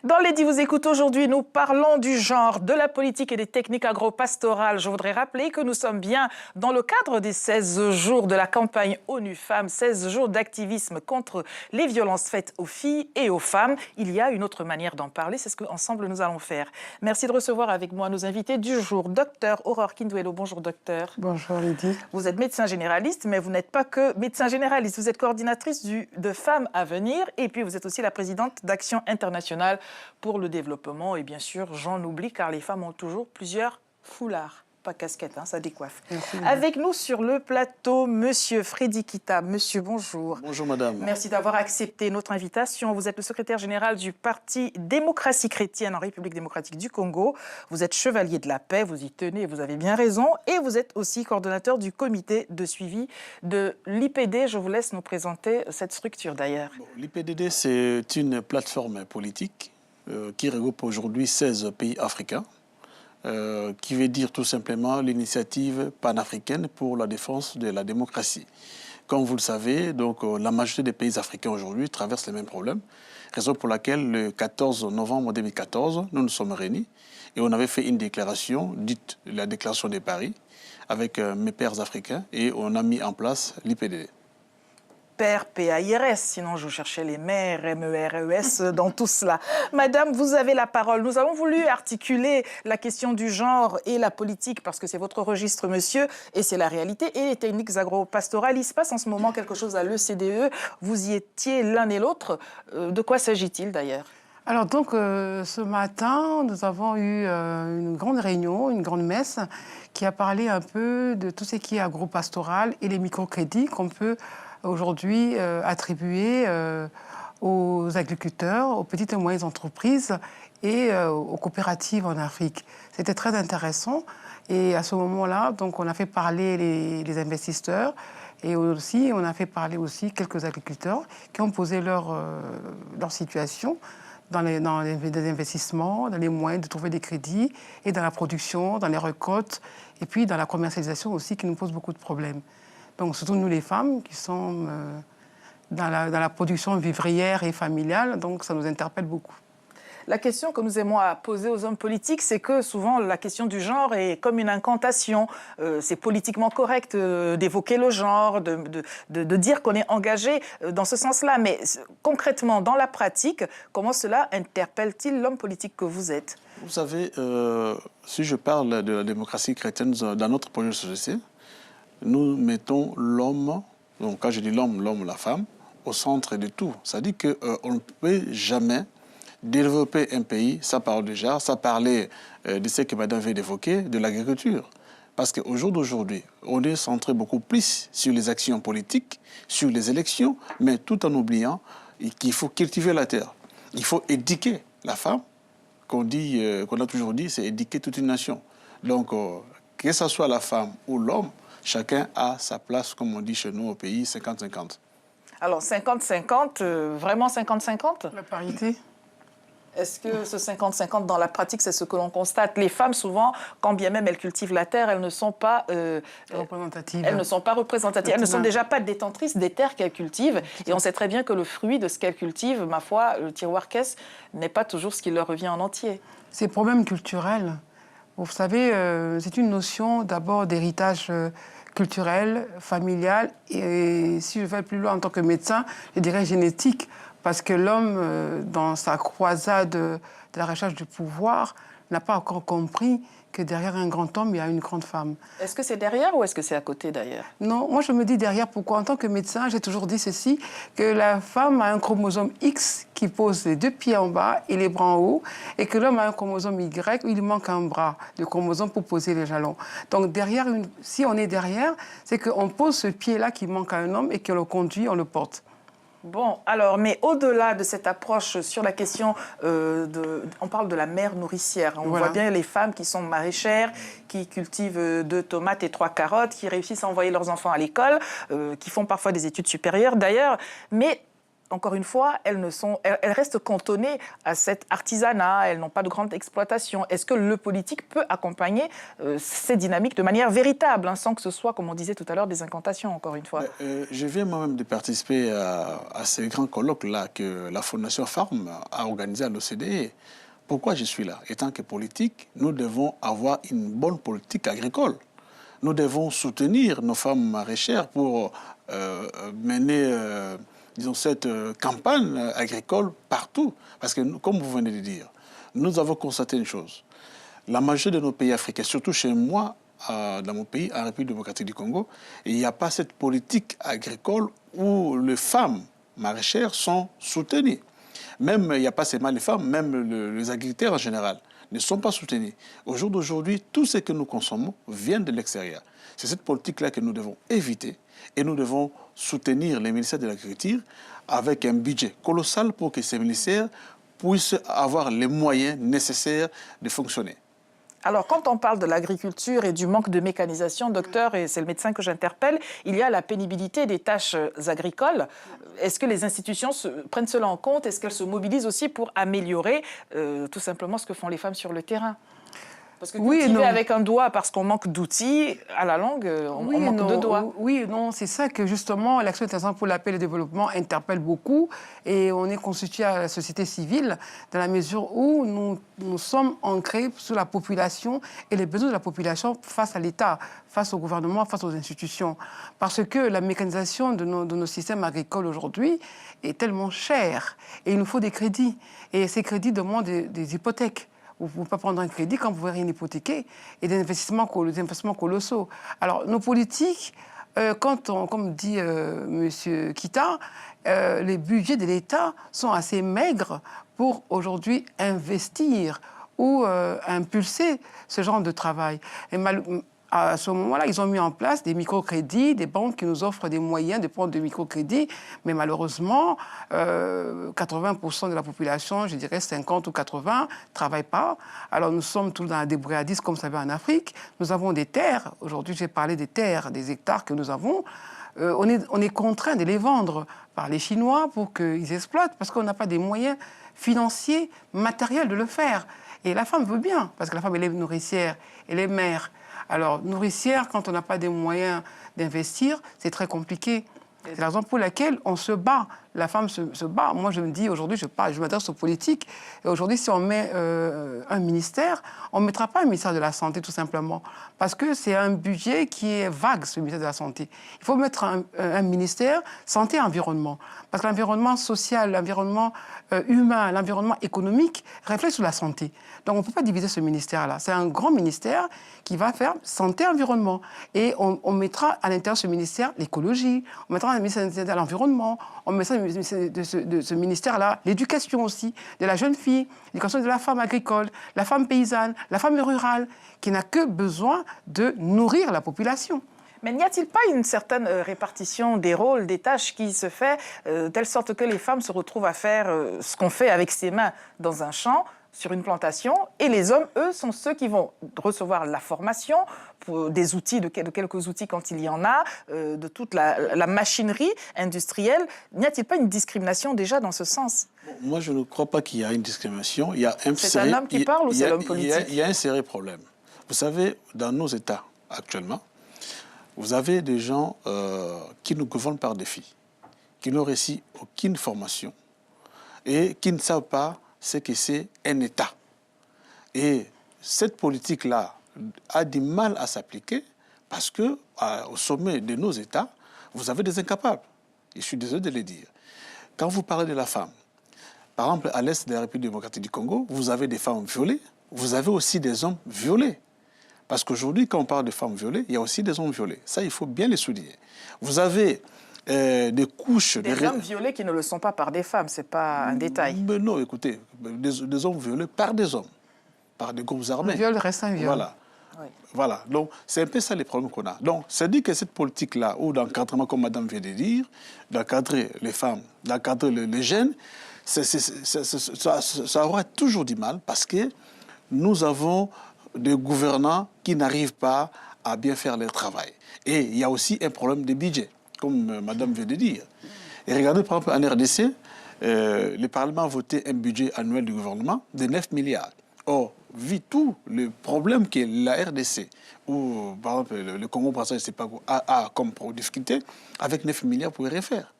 Dans Les 10 vous écoute aujourd'hui, nous parlons du genre, de la politique et des techniques agro-pastorales. Je voudrais rappeler que nous sommes bien dans le cadre des 16 jours de la campagne ONU Femmes, 16 jours d'activisme contre les violences faites aux filles et aux femmes. Il y a une autre manière d'en parler, c'est ce qu'ensemble nous allons faire. Merci de recevoir avec moi nos invités du jour. Docteur Aurore Kinduelo, bonjour docteur. Bonjour Lydie. Vous êtes médecin généraliste, mais vous n'êtes pas que médecin généraliste. Vous êtes coordinatrice de Femmes à venir et puis vous êtes aussi la présidente d'Action internationale pour le développement. Et bien sûr, j'en oublie car les femmes ont toujours plusieurs foulards. Pas casquette, hein, ça décoiffe. Merci. Avec nous sur le plateau, Monsieur Freddy Kita. Monsieur, bonjour. Bonjour madame. Merci d'avoir accepté notre invitation. Vous êtes le secrétaire général du Parti Démocratie Chrétienne en République démocratique du Congo. Vous êtes chevalier de la paix, vous y tenez, vous avez bien raison. Et vous êtes aussi coordonnateur du comité de suivi de l'IPD. Je vous laisse nous présenter cette structure d'ailleurs. L'IPDD, c'est une plateforme politique qui regroupe aujourd'hui 16 pays africains, qui veut dire tout simplement l'initiative panafricaine pour la défense de la démocratie. Comme vous le savez, donc, la majorité des pays africains aujourd'hui traversent les mêmes problèmes, raison pour laquelle le 14 novembre 2014, nous nous sommes réunis et on avait fait une déclaration, dite la déclaration de Paris, avec mes pairs africains et on a mis en place l'IPDD. Père, P-A-I-R-S, sinon je cherchais les mères, M-E-R-E-S, dans tout cela. Madame, vous avez la parole. Nous avons voulu articuler la question du genre et la politique, parce que c'est votre registre, monsieur, et c'est la réalité, et les techniques agro-pastorales. Il se passe en ce moment quelque chose à l'ECDE. Vous y étiez l'un et l'autre. De quoi s'agit-il d'ailleurs ? Alors donc, ce matin, nous avons eu une grande réunion, une grande messe, qui a parlé un peu de tout ce qui est agro-pastoral et les microcrédits qu'on peut aujourd'hui attribuer aux agriculteurs, aux petites et moyennes entreprises et aux coopératives en Afrique. C'était très intéressant. Et à ce moment-là, donc, on a fait parler les investisseurs et aussi, on a fait parler aussi quelques agriculteurs qui ont posé leur situation dans les investissements, dans les moyens de trouver des crédits et dans la production, dans les récoltes et puis dans la commercialisation aussi qui nous pose beaucoup de problèmes. Donc, surtout nous les femmes qui sommes dans la production vivrière et familiale, donc ça nous interpelle beaucoup. La question que nous aimons à poser aux hommes politiques, c'est que souvent la question du genre est comme une incantation. C'est politiquement correct d'évoquer le genre, de dire qu'on est engagé dans ce sens-là. Mais concrètement, dans la pratique, comment cela interpelle-t-il l'homme politique que vous êtes ? Vous savez, si je parle de la démocratie chrétienne dans notre projet de société, nous mettons l'homme, donc quand je dis l'homme, la femme, au centre de tout. Ça dit qu'on ne peut jamais développer un pays, ça parle déjà, ça parlait de ce que madame vient d'évoquer, de l'agriculture. Parce qu'au jour d'aujourd'hui, on est centré beaucoup plus sur les actions politiques, sur les élections, mais tout en oubliant qu'il faut cultiver la terre. Il faut éduquer la femme, qu'on a toujours dit, c'est éduquer toute une nation. Donc, que ce soit la femme ou l'homme, chacun a sa place, comme on dit chez nous au pays, 50-50. Alors 50-50, vraiment 50-50 ? La parité. Est-ce que ce 50-50 dans la pratique, c'est ce que l'on constate ? Les femmes, souvent, quand bien même elles cultivent la terre, elles ne sont pas représentatives. Elles ne sont pas représentatives. Elles ne sont déjà pas détentrices des terres qu'elles cultivent. Et on sait très bien que le fruit de ce qu'elles cultivent, ma foi, le tiroir caisse, n'est pas toujours ce qui leur revient en entier. C'est problème culturel. Vous savez, c'est une notion d'abord d'héritage culturel, familial, et si je vais plus loin en tant que médecin, je dirais génétique, parce que l'homme, dans sa croisade de la recherche du pouvoir, n'a pas encore compris que derrière un grand homme, il y a une grande femme. Est-ce que c'est derrière ou est-ce que c'est à côté d'ailleurs ? Non, moi je me dis derrière. Pourquoi ? En tant que médecin, j'ai toujours dit ceci, que la femme a un chromosome X qui pose les 2 pieds en bas et les bras en haut, et que l'homme a un chromosome Y où il manque un bras, le chromosome pour poser les jalons. Donc derrière, si on est derrière, c'est qu'on pose ce pied-là qui manque à un homme et qu'on le conduit, on le porte. Bon, alors, mais au-delà de cette approche sur la question, on parle de la mère nourricière. On voit bien les femmes qui sont maraîchères, qui cultivent 2 tomates et 3 carottes, qui réussissent à envoyer leurs enfants à l'école, qui font parfois des études supérieures d'ailleurs. Mais encore une fois, elles restent cantonnées à cet artisanat, elles n'ont pas de grande exploitation. Est-ce que le politique peut accompagner ces dynamiques de manière véritable, hein, sans que ce soit, comme on disait tout à l'heure, des incantations, encore une fois? Je viens moi-même de participer à ces grands colloques-là que la Fondation Farm a organisé à l'OCDE. Pourquoi je suis là? Étant que politique, nous devons avoir une bonne politique agricole. Nous devons soutenir nos femmes maraîchères pour mener... disons, cette campagne agricole partout. Parce que, comme vous venez de dire, nous avons constaté une chose. La majorité de nos pays africains, surtout chez moi, dans mon pays, en République démocratique du Congo, il n'y a pas cette politique agricole où les femmes maraîchères sont soutenues. Même, il n'y a pas seulement les femmes, même les agriculteurs en général ne sont pas soutenus. Au jour d'aujourd'hui, tout ce que nous consommons vient de l'extérieur. C'est cette politique-là que nous devons éviter et nous devons soutenir les ministères de l'Agriculture avec un budget colossal pour que ces ministères puissent avoir les moyens nécessaires de fonctionner. Alors, quand on parle de l'agriculture et du manque de mécanisation, docteur, et c'est le médecin que j'interpelle, il y a la pénibilité des tâches agricoles. Est-ce que les institutions prennent cela en compte? Est-ce qu'elles se mobilisent aussi pour améliorer tout simplement ce que font les femmes sur le terrain? Parce que cultiver avec un doigt parce qu'on manque d'outils, à la longue, on manque de doigts. Oui et non, c'est ça que justement l'Action internationale pour la paix et le développement interpelle beaucoup. Et on est constitué à la société civile dans la mesure où nous sommes ancrés sur la population et les besoins de la population face à l'État, face au gouvernement, face aux institutions. Parce que la mécanisation de nos systèmes agricoles aujourd'hui est tellement chère. Et il nous faut des crédits. Et ces crédits demandent des hypothèques. Vous ne pouvez pas prendre un crédit quand vous ne pouvez rien hypothéquer et des investissements colossaux. Alors, nos politiques, comme dit M. Kita, les budgets de l'État sont assez maigres pour aujourd'hui investir ou impulser ce genre de travail. Et à ce moment-là, ils ont mis en place des microcrédits, des banques qui nous offrent des moyens de prendre des microcrédits. Mais malheureusement, 80% de la population, je dirais 50 ou 80, ne travaillent pas. Alors nous sommes tous dans la débrouillardise, comme ça va en Afrique. Nous avons des terres. Aujourd'hui, j'ai parlé des terres, des hectares que nous avons. On est contraint de les vendre par les Chinois pour qu'ils exploitent, parce qu'on n'a pas des moyens financiers, matériels de le faire. Et la femme veut bien, parce que la femme, elle est nourricière, elle est mère. Alors, nourricière, quand on n'a pas des moyens d'investir, c'est très compliqué. C'est la raison pour laquelle on se bat. La femme se bat. Moi, je me dis, aujourd'hui, je m'adresse aux politiques. Et aujourd'hui, si on met un ministère, on ne mettra pas un ministère de la Santé, tout simplement. Parce que c'est un budget qui est vague, ce ministère de la Santé. Il faut mettre un ministère santé et environnement. Parce que l'environnement social, l'environnement humain, l'environnement économique reflète sur la santé. Donc, on ne peut pas diviser ce ministère-là. C'est un grand ministère qui va faire santé et environnement. Et on mettra à l'intérieur de ce ministère l'écologie, on mettra un ministère de l'environnement, on mettra de ce ministère-là l'éducation aussi, de la jeune fille, l'éducation de la femme agricole, la femme paysanne, la femme rurale, qui n'a que besoin de nourrir la population. Mais n'y a-t-il pas une certaine répartition des rôles, des tâches qui se fait, telle sorte que les femmes se retrouvent à faire ce qu'on fait avec ses mains dans un champ, sur une plantation, et les hommes, eux, sont ceux qui vont recevoir la formation, pour des outils, de quelques outils quand il y en a, de toute la machinerie industrielle. N'y a-t-il pas une discrimination déjà dans ce sens? Moi, je ne crois pas qu'il y a une discrimination. C'est un homme qui parle ou c'est l'homme politique? Il y a un sérieux problème. Vous savez, dans nos États actuellement, vous avez des gens qui nous gouvernent par défi, qui n'ont reçu aucune formation et qui ne savent pas ce que c'est un État. Et cette politique-là a du mal à s'appliquer parce qu'au sommet de nos États, vous avez des incapables. Et je suis désolé de le dire. Quand vous parlez de la femme, par exemple, à l'est de la République démocratique du Congo, vous avez des femmes violées, vous avez aussi des hommes violés. Parce qu'aujourd'hui, quand on parle de femmes violées, il y a aussi des hommes violés. Ça, il faut bien les souligner. Vous avez des couches... Des hommes violés qui ne le sont pas par des femmes, ce n'est pas un détail. Mais non, écoutez, des hommes violés par des hommes, par des groupes armés. Le viol reste un viol. Voilà. Oui. Voilà. Donc, c'est un peu ça les problèmes qu'on a. Donc, ça dit que cette politique-là, ou d'encadrement, comme Madame vient de dire, d'encadrer les femmes, d'encadrer les jeunes, ça aura toujours du mal parce que nous avons des gouvernants qui n'arrivent pas à bien faire leur travail. Et il y a aussi un problème de budget, comme Madame vient de dire. Et regardez, par exemple, en RDC, le Parlement a voté un budget annuel du gouvernement de 9 milliards. Or, vu tout le problème qu'est la RDC, ou par exemple le Congo-Brazzaville, je ne sais pas, a comme difficulté, avec 9 milliards, vous ne pouvez rien faire.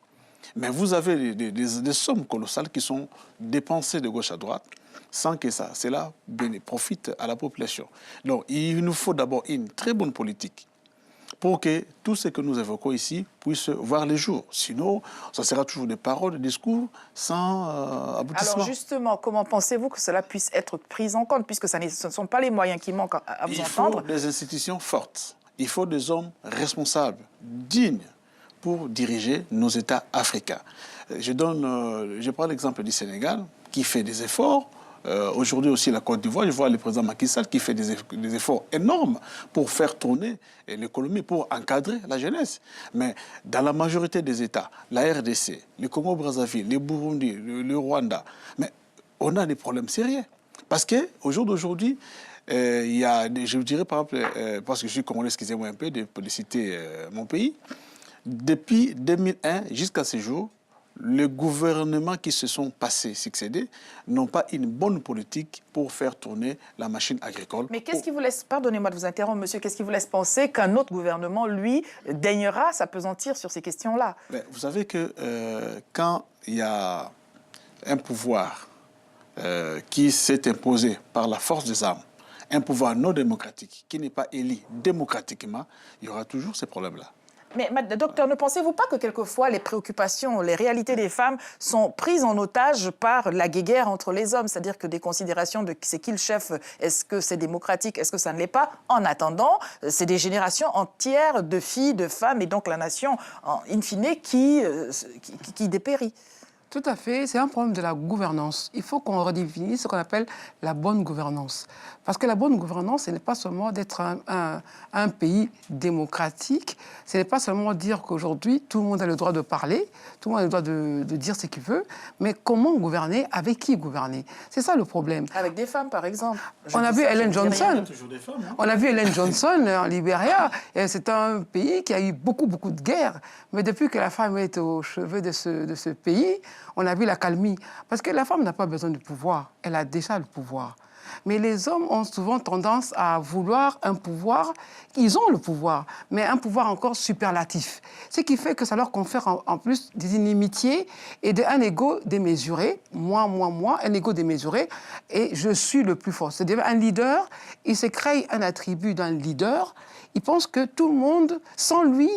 Mais vous avez des sommes colossales qui sont dépensées de gauche à droite sans que cela profite à la population. Donc, il nous faut d'abord une très bonne politique pour que tout ce que nous évoquons ici puisse voir le jour. Sinon, ça sera toujours des paroles, des discours sans aboutissement. Alors justement, comment pensez-vous que cela puisse être pris en compte, puisque ce ne sont pas les moyens qui manquent à vous entendre? Il faut des institutions fortes. Il faut des hommes responsables, dignes, pour diriger nos États africains. Je prends l'exemple du Sénégal, qui fait des efforts. Aujourd'hui aussi, la Côte d'Ivoire, je vois le président Macky Sall qui fait des efforts énormes pour faire tourner l'économie, pour encadrer la jeunesse. Mais dans la majorité des États, la RDC, le Congo-Brazzaville, le Burundi, le Rwanda, mais on a des problèmes sérieux. Parce qu'au jour d'aujourd'hui, il y a, je vous dirais par exemple, parce que je suis congolais, excusez-moi un peu de citer mon pays, depuis 2001 jusqu'à ce jour, les gouvernements qui se sont succédés n'ont pas une bonne politique pour faire tourner la machine agricole. Mais qu'est-ce qui vous laisse, pardonnez-moi de vous interrompre, monsieur, qu'est-ce qui vous laisse penser qu'un autre gouvernement, lui, daignera s'appesantir sur ces questions-là? Vous savez que quand il y a un pouvoir qui s'est imposé par la force des armes, un pouvoir non démocratique, qui n'est pas élu démocratiquement, il y aura toujours ces problèmes-là. Mais, docteur, ne pensez-vous pas que quelquefois les préoccupations, les réalités des femmes sont prises en otage par la guéguerre entre les hommes? C'est-à-dire que des considérations de c'est qui le chef, est-ce que c'est démocratique, est-ce que ça ne l'est pas? En attendant, c'est des générations entières de filles, de femmes, et donc la nation, in fine, qui dépérit. Tout à fait, c'est un problème de la gouvernance. Il faut qu'on redéfinisse ce qu'on appelle la bonne gouvernance. Parce que la bonne gouvernance, ce n'est pas seulement d'être un pays démocratique, ce n'est pas seulement dire qu'aujourd'hui, tout le monde a le droit de parler, tout le monde a le droit de dire ce qu'il veut, mais comment gouverner, avec qui gouverner? C'est ça le problème. Avec des femmes, par exemple. On a vu Ellen Johnson. On a vu Ellen Johnson en Libéria. C'est un pays qui a eu beaucoup de guerres. Mais depuis que la femme est au chevet de ce pays, on a vu la calmie. Parce que la femme n'a pas besoin du pouvoir. Elle a déjà le pouvoir. Mais les hommes ont souvent tendance à vouloir un pouvoir. Ils ont le pouvoir, mais un pouvoir encore superlatif. Ce qui fait que ça leur confère en plus des inimitiés et un ego démesuré. Moi, un ego démesuré. Et je suis le plus fort. C'est-à-dire un leader, il se crée un attribut d'un leader. Il pense que tout le monde, sans lui,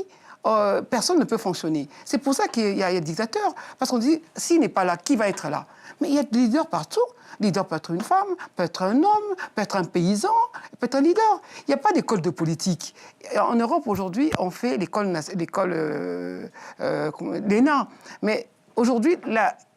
personne ne peut fonctionner. C'est pour ça qu'il y a des dictateurs. Parce qu'on dit, s'il n'est pas là, qui va être là? Mais il y a des leaders partout. Le leader peut être une femme, peut être un homme, peut être un paysan, peut être un leader. Il n'y a pas d'école de politique. En Europe, aujourd'hui, on fait l'école l'ENA. Mais aujourd'hui,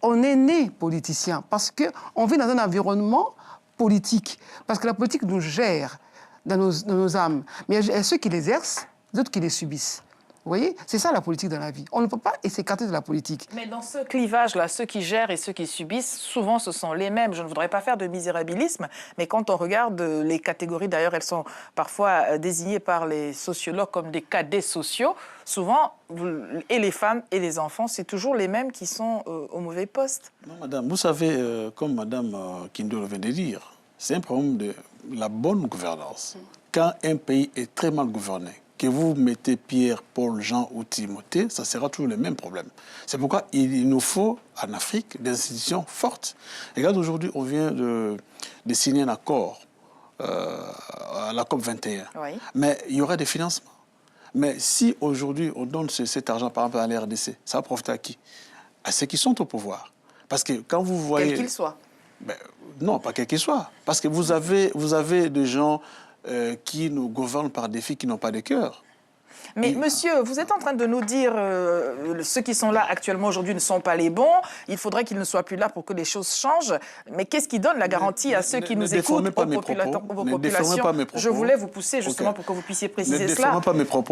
on est né politicien parce qu'on vit dans un environnement politique. Parce que la politique nous gère dans nos âmes. Mais il y a ceux qui l'exercent, d'autres qui les subissent. Vous voyez, c'est ça la politique dans la vie. On ne peut pas s'écarter de la politique. Mais dans ce clivage-là, ceux qui gèrent et ceux qui subissent, souvent ce sont les mêmes. Je ne voudrais pas faire de misérabilisme, mais quand on regarde les catégories, d'ailleurs elles sont parfois désignées par les sociologues comme des cadets sociaux, souvent, et les femmes et les enfants, c'est toujours les mêmes qui sont au mauvais poste. Non, madame, vous savez, comme madame Kindolo vient de dire, c'est un problème de la bonne gouvernance. Quand un pays est très mal gouverné, que vous mettez Pierre, Paul, Jean ou Timothée, ça sera toujours le même problème. C'est pourquoi il nous faut, en Afrique, des institutions fortes. Regarde, aujourd'hui, on vient de signer un accord à la COP 21. Oui. Mais il y aura des financements. Mais si aujourd'hui, on donne cet argent, par exemple, à la RDC, ça va profiter à qui? À ceux qui sont au pouvoir. Parce que quand vous voyez... Quel qu'il soit. Non, pas quel qu'il soit. Parce que vous avez des gens... qui nous gouvernent par des filles qui n'ont pas de cœur. Mais monsieur, vous êtes en train de nous dire ceux qui sont là actuellement aujourd'hui ne sont pas les bons, il faudrait qu'ils ne soient plus là pour que les choses changent. Mais qu'est-ce qui donne la garantie à ceux qui nous écoutent, aux populations? Je voulais vous pousser justement pour que vous puissiez préciser cela.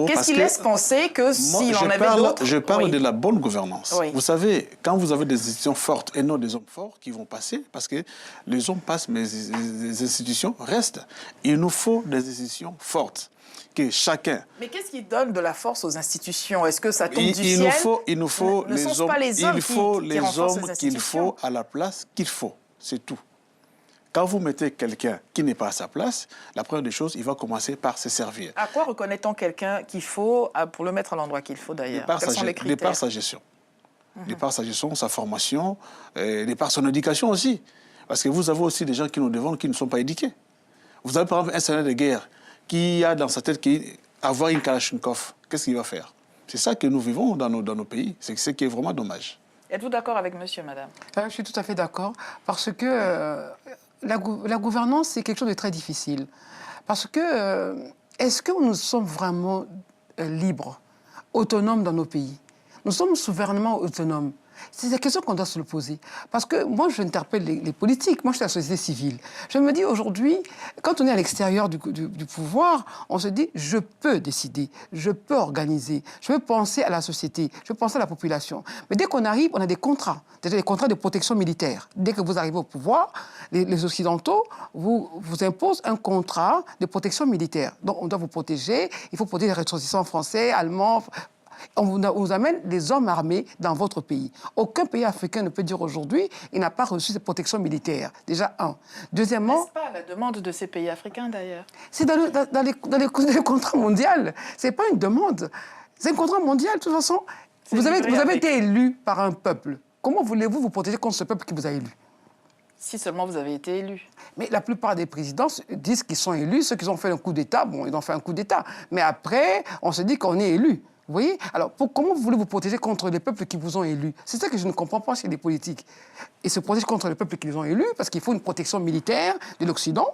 Qu'est-ce qui laisse penser que s'il en avait d'autres... Je parle de la bonne gouvernance. Oui. Vous savez, quand vous avez des institutions fortes et non des hommes forts qui vont passer, parce que les hommes passent mais les institutions restent, il nous faut des institutions fortes. que chacun... Mais qu'est-ce qui donne de la force aux institutions? Est-ce que ça tombe du ciel? Il nous faut Ne les sont-ce hommes, pas les hommes qui renforcent ces qu'il institutions? faut à la place qu'il faut. C'est tout. Quand vous mettez quelqu'un qui n'est pas à sa place, la première des choses, il va commencer par se servir. À quoi reconnaît-on quelqu'un qu'il faut pour le mettre à l'endroit qu'il faut d'ailleurs? Quels sont les critères? De par sa gestion. De par sa gestion, sa formation, de par son éducation aussi. Parce que vous avez aussi des gens qui nous demandent qui ne sont pas éduqués. Vous avez par exemple un sénateur de guerre qui a dans sa tête avoir une Kalachnikov. Qu'est-ce qu'il va faire? C'est ça que nous vivons dans nos pays. C'est ce qui est vraiment dommage. Êtes-vous d'accord avec monsieur, madame? Je suis tout à fait d'accord. Parce que la gouvernance, c'est quelque chose de très difficile. Parce que est-ce que nous sommes vraiment libres, autonomes dans nos pays? Nous sommes souverainement autonomes. C'est la question qu'on doit se le poser. Parce que moi, j'interpelle les politiques. Moi, je suis la société civile. Je me dis aujourd'hui, quand on est à l'extérieur du pouvoir, on se dit, je peux décider, je peux organiser, je peux penser à la société, je peux penser à la population. Mais dès qu'on arrive, on a des contrats. Déjà des contrats de protection militaire. Dès que vous arrivez au pouvoir, les Occidentaux vous imposent un contrat de protection militaire. Donc, on doit vous protéger. Il faut protéger les ressortissants français, allemands. On vous amène des hommes armés dans votre pays. Aucun pays africain ne peut dire aujourd'hui qu'il n'a pas reçu cette protection militaire. Déjà, un. Deuxièmement... N'est-ce pas la demande de ces pays africains, d'ailleurs? C'est dans les contrats mondiaux. Ce n'est pas une demande. C'est un contrat mondial. De toute façon, vous avez été élu par un peuple. Comment voulez-vous vous protéger contre ce peuple qui vous a élu? Si seulement vous avez été élu. Mais la plupart des présidents disent qu'ils sont élus. Ceux qui ont fait un coup d'État, bon, ils ont fait un coup d'État. Mais après, on se dit qu'on est élu. Vous voyez? Alors, comment vous voulez vous protéger contre les peuples qui vous ont élus? C'est ça que je ne comprends pas chez les politiques. Ils se protègent contre les peuples qui les ont élus parce qu'il faut une protection militaire de l'Occident,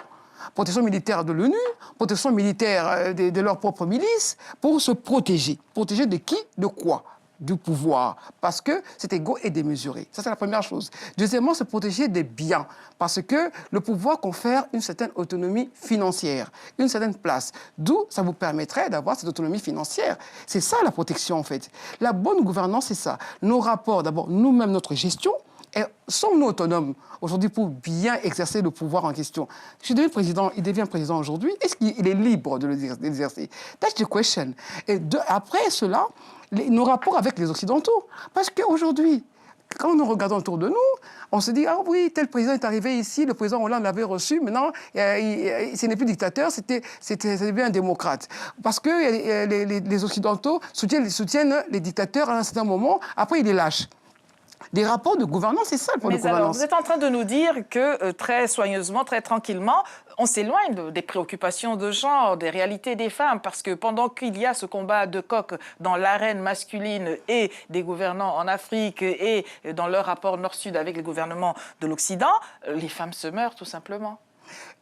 protection militaire de l'ONU, protection militaire de leurs propres milices, pour se protéger. Protéger de qui? De quoi? Du pouvoir, parce que c'est égaux et démesuré. Ça, c'est la première chose. Deuxièmement, se protéger des biens, parce que le pouvoir confère une certaine autonomie financière, une certaine place. D'où ça vous permettrait d'avoir cette autonomie financière. C'est ça, la protection, en fait. La bonne gouvernance, c'est ça. Nos rapports, d'abord, nous-mêmes, notre gestion, sommes-nous autonomes aujourd'hui pour bien exercer le pouvoir en question? Je deviens président, il devient président aujourd'hui. Est-ce qu'il est libre de l'exercer? That's the question. Et après cela, nos rapports avec les Occidentaux. Parce qu'aujourd'hui, quand nous regardons autour de nous, on se dit, ah oui, tel président est arrivé ici, le président Hollande l'avait reçu, maintenant, ce n'est plus dictateur, c'était bien un démocrate. Parce que les Occidentaux soutiennent les dictateurs à un certain moment, après ils les lâchent. Des rapports de gouvernance, c'est ça le problème de gouvernance. Alors, vous êtes en train de nous dire que très soigneusement, très tranquillement, on s'éloigne des préoccupations de genre, des réalités des femmes, parce que pendant qu'il y a ce combat de coq dans l'arène masculine et des gouvernants en Afrique et dans leur rapport nord-sud avec les gouvernements de l'Occident, les femmes se meurent tout simplement.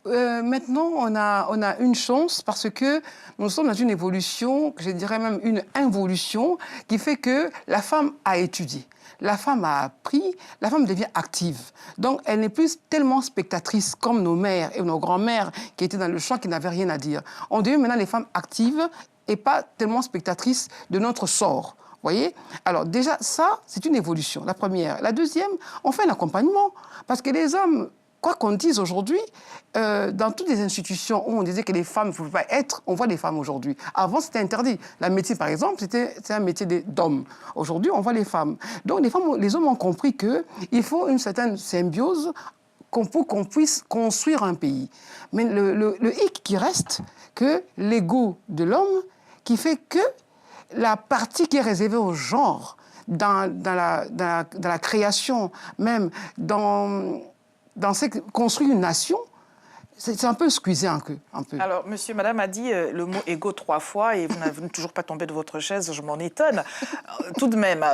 Maintenant, on a une chance parce que nous sommes dans une évolution, je dirais même une involution, qui fait que la femme a étudié. La femme a appris, la femme devient active. Donc, elle n'est plus tellement spectatrice comme nos mères et nos grands-mères qui étaient dans le champ, qui n'avaient rien à dire. On devient maintenant les femmes actives et pas tellement spectatrices de notre sort. Vous voyez? Alors déjà, ça, c'est une évolution, la première. La deuxième, on fait un accompagnement. Parce que les hommes, quoi qu'on dise aujourd'hui, dans toutes les institutions où on disait que les femmes ne pouvaient pas être, on voit les femmes aujourd'hui. Avant, c'était interdit. La médecine, par exemple, c'était un métier d'hommes. Aujourd'hui, on voit les femmes. Donc, les hommes ont compris qu'il faut une certaine symbiose pour qu'on puisse construire un pays. Mais le hic qui reste, que l'ego de l'homme, qui fait que la partie qui est réservée au genre, dans la création, même dans construire une nation, c'est un peu squeezé un peu. Alors, monsieur, madame a dit le mot égo 3 fois et vous n'avez toujours pas tombé de votre chaise, je m'en étonne. Tout de même,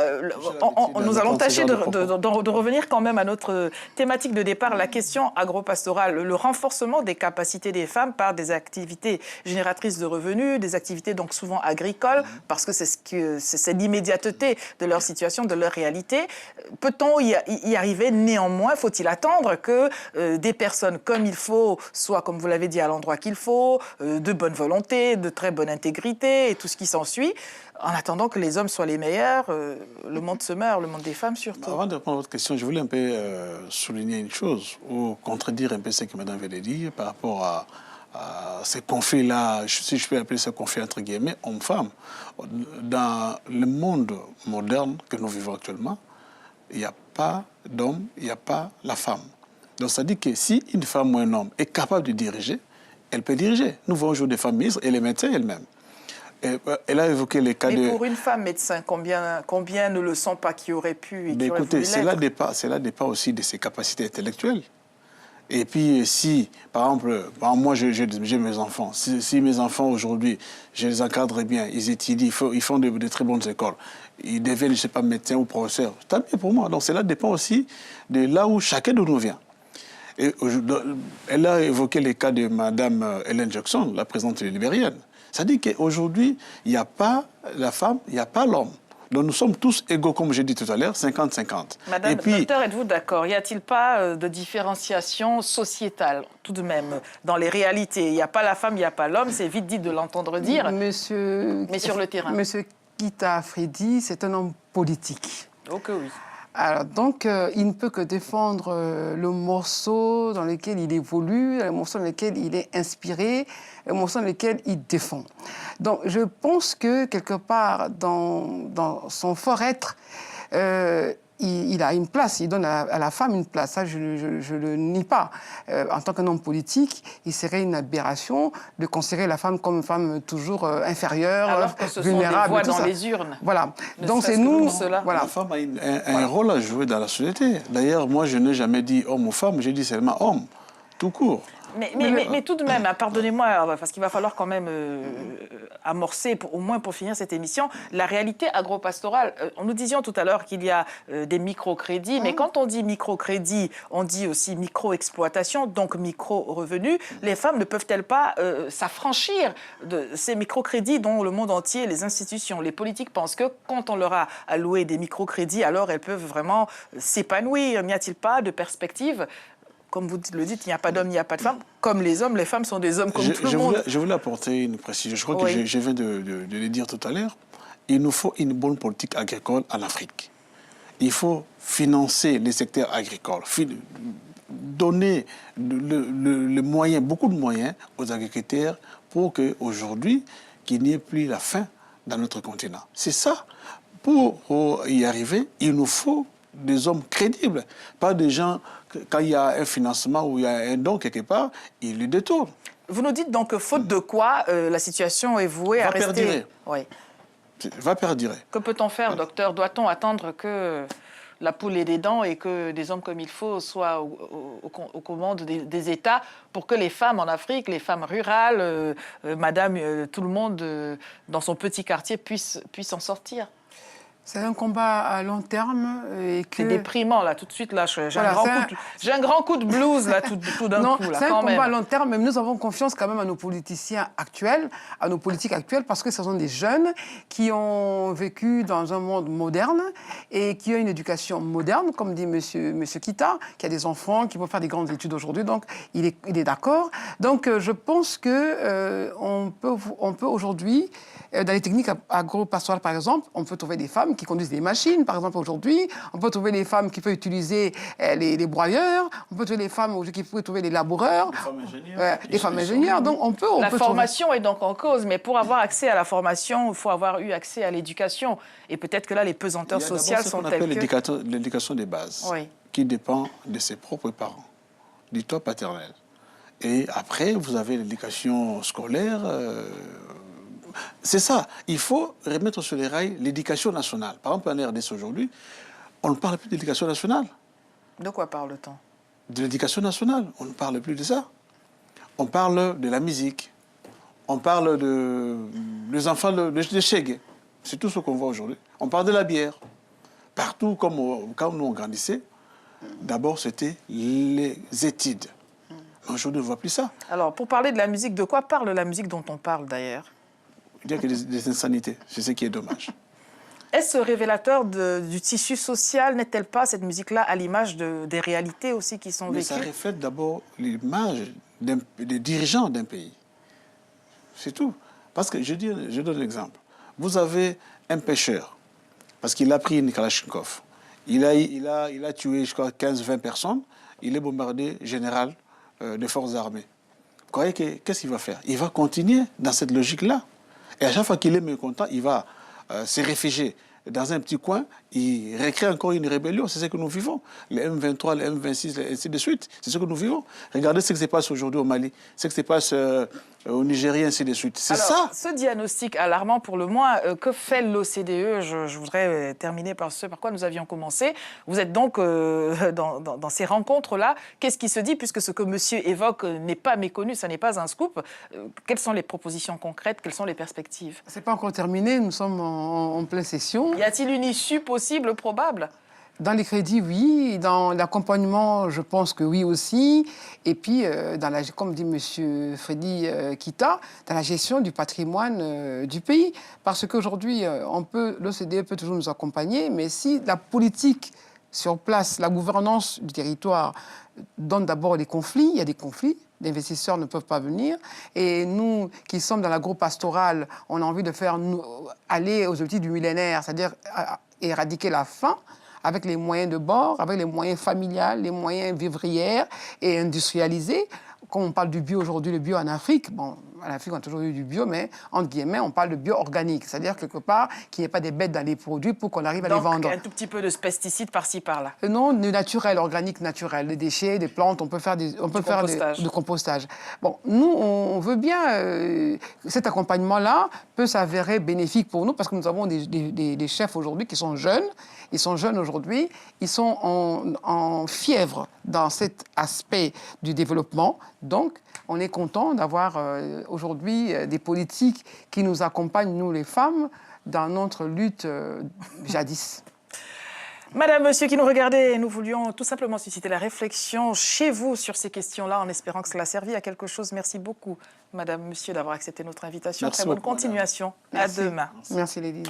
nous allons tâcher de revenir quand même à notre thématique de départ, la question agro-pastorale, le renforcement des capacités des femmes par des activités génératrices de revenus, des activités donc souvent agricoles, parce que c'est l'immédiateté de leur situation, de leur réalité. Peut-on y arriver néanmoins? Faut-il attendre que des personnes comme il faut soit, comme vous l'avez dit, à l'endroit qu'il faut, de bonne volonté, de très bonne intégrité et tout ce qui s'ensuit, en attendant que les hommes soient les meilleurs, le monde se meurt, le monde des femmes surtout. Avant de répondre à votre question, je voulais un peu souligner une chose, ou contredire un peu ce que madame vient de dire par rapport ces conflits-là, si je peux appeler ces conflits entre guillemets, hommes-femmes. Dans le monde moderne que nous vivons actuellement, il n'y a pas d'homme, il n'y a pas la femme. Donc ça dit que si une femme ou un homme est capable de diriger, elle peut diriger. Nous voyons aujourd'hui des femmes ministres et les médecins elles-mêmes. Elle a évoqué les cas de... Mais pour une femme médecin, combien ne le sont pas qui auraient pu et qui auraient voulu écoutez, cela l'être? dépend aussi de ses capacités intellectuelles. Et puis, si, par exemple, moi, j'ai mes enfants. Si mes enfants, aujourd'hui, je les encadre bien, ils étudient, ils font de très bonnes écoles, ils deviennent, je ne sais pas, médecins ou professeurs, tant mieux pour moi. Donc, cela dépend aussi de là où chacun de nous vient. Et, elle a évoqué les cas de Mme Ellen Johnson, la présidente libérienne. Ça dit qu'aujourd'hui, il n'y a pas la femme, il n'y a pas l'homme. Donc nous sommes tous égaux, comme j'ai dit tout à l'heure, 50-50. Madame, docteur, êtes-vous d'accord? Y a-t-il pas de différenciation sociétale, tout de même, dans les réalités? Il n'y a pas la femme, il n'y a pas l'homme, c'est vite dit de l'entendre dire, mais sur le terrain. Monsieur Kita Afridi, c'est un homme politique. Oh que oui. Alors, donc, il ne peut que défendre le morceau dans lequel il évolue, le morceau dans lequel il est inspiré, le morceau dans lequel il défend. Donc, je pense que, quelque part, dans son fort-être, il a une place, il donne à la femme une place. Ça, je ne le nie pas. En tant qu'un homme politique, il serait une aberration de considérer la femme comme une femme toujours inférieure, alors que ce vulnérable. Sont des voix dans les urnes. Voilà. Donc c'est nous. Voilà. La femme a un rôle à jouer dans la société. D'ailleurs, moi, je n'ai jamais dit homme ou femme, j'ai dit seulement homme, tout court. Mais tout de même, pardonnez-moi, parce qu'il va falloir quand même amorcer, au moins pour finir cette émission, la réalité agro-pastorale. Nous disions tout à l'heure qu'il y a des microcrédits, mais quand on dit microcrédit, on dit aussi micro-exploitation, donc micro-revenus. Les femmes ne peuvent-elles pas s'affranchir de ces microcrédits dont le monde entier, les institutions, les politiques pensent que quand on leur a alloué des microcrédits, alors elles peuvent vraiment s'épanouir? N'y a-t-il pas de perspective? Comme vous le dites, il n'y a pas d'homme, il n'y a pas de femme. Comme les hommes, les femmes sont des hommes comme tout le monde. Je voulais apporter une précision. Je crois que je viens de le dire tout à l'heure. Il nous faut une bonne politique agricole en Afrique. Il faut financer les secteurs agricoles, donner le moyen, beaucoup de moyens aux agriculteurs pour qu'aujourd'hui, qu'il n'y ait plus la faim dans notre continent. C'est ça. Pour y arriver, il nous faut des hommes crédibles, pas des gens, quand il y a un financement ou il y a un don quelque part, ils le détournent. Vous nous dites donc que faute de quoi la situation est vouée à rester... Oui. Va perdurer. Que peut-on faire, docteur? Doit-on attendre que la poule ait des dents et que des hommes comme il faut soient aux commandes des États pour que les femmes en Afrique, les femmes rurales, madame, tout le monde dans son petit quartier puissent en sortir? C'est un combat à long terme. C'est déprimant, là, tout de suite. Là, j'ai un grand coup de blues, là, tout d'un coup. C'est un combat à long terme, mais nous avons confiance quand même à nos politiciens actuels, à nos politiques actuelles, parce que ce sont des jeunes qui ont vécu dans un monde moderne et qui ont une éducation moderne, comme dit monsieur Kita, qui a des enfants, qui vont faire des grandes études aujourd'hui, donc il est d'accord. Donc je pense qu'on peut aujourd'hui, dans les techniques agro-pastorales, par exemple, on peut trouver des femmes qui conduisent des machines, par exemple, aujourd'hui. On peut trouver des femmes qui peuvent utiliser les broyeurs. On peut trouver des femmes qui peuvent trouver les laboureurs. Des femmes ingénieurs. Donc, on peut la formation est donc en cause, mais pour avoir accès à la formation, il faut avoir eu accès à l'éducation. Et peut-être que là, les pesanteurs sociales sont telles que... Il y a d'abord ce qu'on appelle l'éducation des bases, qui dépend de ses propres parents, du toit paternel. Et après, vous avez l'éducation scolaire... C'est ça. Il faut remettre sur les rails l'éducation nationale. Par exemple, en RDC aujourd'hui, on ne parle plus d'éducation nationale. De quoi parle-t-on? De l'éducation nationale. On ne parle plus de ça. On parle de la musique. On parle des enfants de Chegue. C'est tout ce qu'on voit aujourd'hui. On parle de la bière. Partout, quand nous on grandissait, d'abord c'était les études. Aujourd'hui, on ne voit plus ça. Alors, pour parler de la musique, de quoi parle la musique dont on parle d'ailleurs? Il y a que des insanités, c'est ce qui est dommage. Est-ce révélateur du tissu social? N'est-elle pas, cette musique-là, à l'image des réalités aussi qui sont vécues? Mais ça reflète d'abord l'image des dirigeants d'un pays. C'est tout. Parce que, je donne un exemple. Vous avez un pêcheur, parce qu'il a pris une Kalachnikov. Il a tué, je crois, 15-20 personnes. Il est bombardé général des forces armées. croyez qu'est-ce qu'il va faire? Il va continuer dans cette logique-là. Et à chaque fois qu'il est mécontent, il va se réfugier dans un petit coin, il recrée encore une rébellion. C'est ce que nous vivons. Les M23, les M26, et ainsi de suite. C'est ce que nous vivons. Regardez ce qui se passe aujourd'hui au Mali, ce qui se passe au Nigeria, ainsi de suite. C'est ça. Ce diagnostic alarmant pour le moins, que fait l'OCDE? Je voudrais terminer par ce par quoi nous avions commencé. Vous êtes donc dans ces rencontres-là. Qu'est-ce qui se dit, puisque ce que monsieur évoque n'est pas méconnu, ça n'est pas un scoop? Quelles sont les propositions concrètes? Quelles sont les perspectives? Ce n'est pas encore terminé, nous sommes en pleine session. Y a-t-il une issue possible, probable? Dans les crédits, oui. Dans l'accompagnement, je pense que oui aussi. Et puis, comme dit M. Freddy Kita, dans la gestion du patrimoine du pays. Parce qu'aujourd'hui, l'OCDE peut toujours nous accompagner, mais si la politique sur place, la gouvernance du territoire donne d'abord des conflits, il y a des conflits. Les investisseurs ne peuvent pas venir. Et nous, qui sommes dans l'agro-pastoral, on a envie de faire aller aux objectifs du millénaire, c'est-à-dire éradiquer la faim avec les moyens de bord, avec les moyens familiales, les moyens vivrières et industrialisés. Quand on parle du bio aujourd'hui, le bio en Afrique, bon, en Afrique on a toujours eu du bio, mais entre guillemets, on parle de bio organique. C'est-à-dire quelque part qu'il n'y ait pas des bêtes dans les produits pour qu'on arrive à les vendre. Donc un tout petit peu de pesticides par-ci, par-là. Non, du naturel, organique naturel. Les déchets, des plantes, on peut faire du compostage. Bon, nous, on veut bien... cet accompagnement-là peut s'avérer bénéfique pour nous parce que nous avons des chefs aujourd'hui qui sont jeunes. Ils sont jeunes aujourd'hui. Ils sont en fièvre dans cet aspect du développement. Donc, on est content d'avoir aujourd'hui des politiques qui nous accompagnent, nous les femmes, dans notre lutte jadis. Madame, monsieur qui nous regardez, nous voulions tout simplement susciter la réflexion chez vous sur ces questions-là, en espérant que cela serve à quelque chose. Merci beaucoup, madame, monsieur, d'avoir accepté notre invitation. Merci Très bonne beaucoup, continuation. Merci. À demain. Merci, Lady.